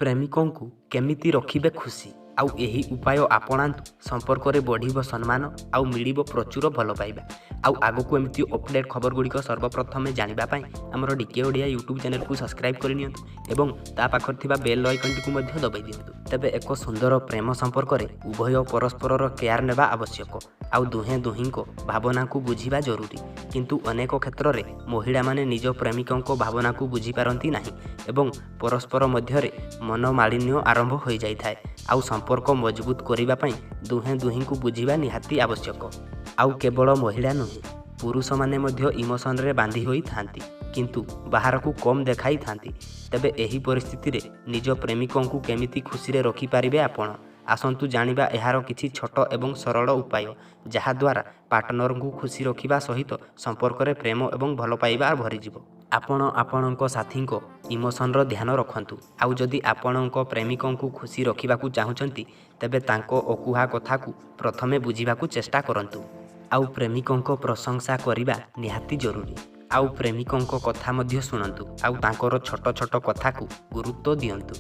ପ୍ରେମିକଙ୍କୁ କେମିତି ରଖିବେ ଖୁସି ଆଉ ଏହି ଉପାୟ ଆପଣାନ୍ତୁ। ସମ୍ପର୍କରେ ବଢ଼ିବ ସମ୍ମାନ ଆଉ ମିଳିବ ପ୍ରଚୁର ଭଲ ପାଇବା। ଆଉ ଆଗକୁ ଏମିତି ଅପଡେଟ୍ ଖବରଗୁଡ଼ିକ ସର୍ବପ୍ରଥମେ ଜାଣିବା ପାଇଁ ଆମର ଡିକେ ଓଡ଼ିଆ ୟୁଟ୍ୟୁବ୍ ଚ୍ୟାନେଲକୁ ସବସ୍କ୍ରାଇବ୍ କରିନିଅନ୍ତୁ ଏବଂ ତା ପାଖରେ ଥିବା ବେଲ୍ ଆଇକନ୍ଟିକୁ ମଧ୍ୟ ଦବାଇ ଦିଅନ୍ତୁ। ତେବେ ଏକ ସୁନ୍ଦର ପ୍ରେମ ସମ୍ପର୍କରେ ଉଭୟ ପରସ୍ପରର କେୟାର ନେବା ଆବଶ୍ୟକ ଆଉ ଦୁହେଁ ଦୁହିଁଙ୍କ ଭାବନାକୁ ବୁଝିବା ଜରୁରୀ। କିନ୍ତୁ ଅନେକ କ୍ଷେତ୍ରରେ ମହିଳାମାନେ ନିଜ ପ୍ରେମିକଙ୍କ ଭାବନାକୁ ବୁଝିପାରନ୍ତି ନାହିଁ ଏବଂ ପରସ୍ପର ମଧ୍ୟରେ ମନମାଳିନ୍ୟ ଆରମ୍ଭ ହୋଇଯାଇଥାଏ। ଆଉ ସମ୍ପର୍କ ମଜବୁତ କରିବା ପାଇଁ ଦୁହେଁ ଦୁହିଁଙ୍କୁ ବୁଝିବା ନିହାତି ଆବଶ୍ୟକ। ଆଉ କେବଳ ମହିଳା ନୁହେଁ, ପୁରୁଷମାନେ ମଧ୍ୟ ଇମୋସନରେ ବାନ୍ଧି ହୋଇଥାନ୍ତି କିନ୍ତୁ ବାହାରକୁ କମ୍ ଦେଖାଇଥାନ୍ତି। ତେବେ ଏହି ପରିସ୍ଥିତିରେ ନିଜ ପ୍ରେମିକଙ୍କୁ କେମିତି ଖୁସିରେ ରଖିପାରିବେ ଆପଣ? ଆସନ୍ତୁ ଜାଣିବା ଏହାର କିଛି ଛୋଟ ଏବଂ ସରଳ ଉପାୟ, ଯାହାଦ୍ୱାରା ପାର୍ଟନରଙ୍କୁ ଖୁସି ରଖିବା ସହିତ ସମ୍ପର୍କରେ ପ୍ରେମ ଏବଂ ଭଲ ପାଇବା ଭରିଯିବ। ଆପଣ ଆପଣଙ୍କ ସାଥୀଙ୍କ ଇମୋସନର ଧ୍ୟାନ ରଖନ୍ତୁ। ଆଉ ଯଦି ଆପଣଙ୍କ ପ୍ରେମିକଙ୍କୁ ଖୁସି ରଖିବାକୁ ଚାହୁଁଛନ୍ତି, ତେବେ ତାଙ୍କ ଅକୁହା କଥାକୁ ପ୍ରଥମେ ବୁଝିବାକୁ ଚେଷ୍ଟା କରନ୍ତୁ। ଆଉ ପ୍ରେମିକଙ୍କ ପ୍ରଶଂସା କରିବା ନିହାତି ଜରୁରୀ। ଆଉ ପ୍ରେମିକଙ୍କ କଥା ମଧ୍ୟ ଶୁଣନ୍ତୁ ଆଉ ତାଙ୍କର ଛୋଟ ଛୋଟ କଥାକୁ ଗୁରୁତ୍ୱ ଦିଅନ୍ତୁ।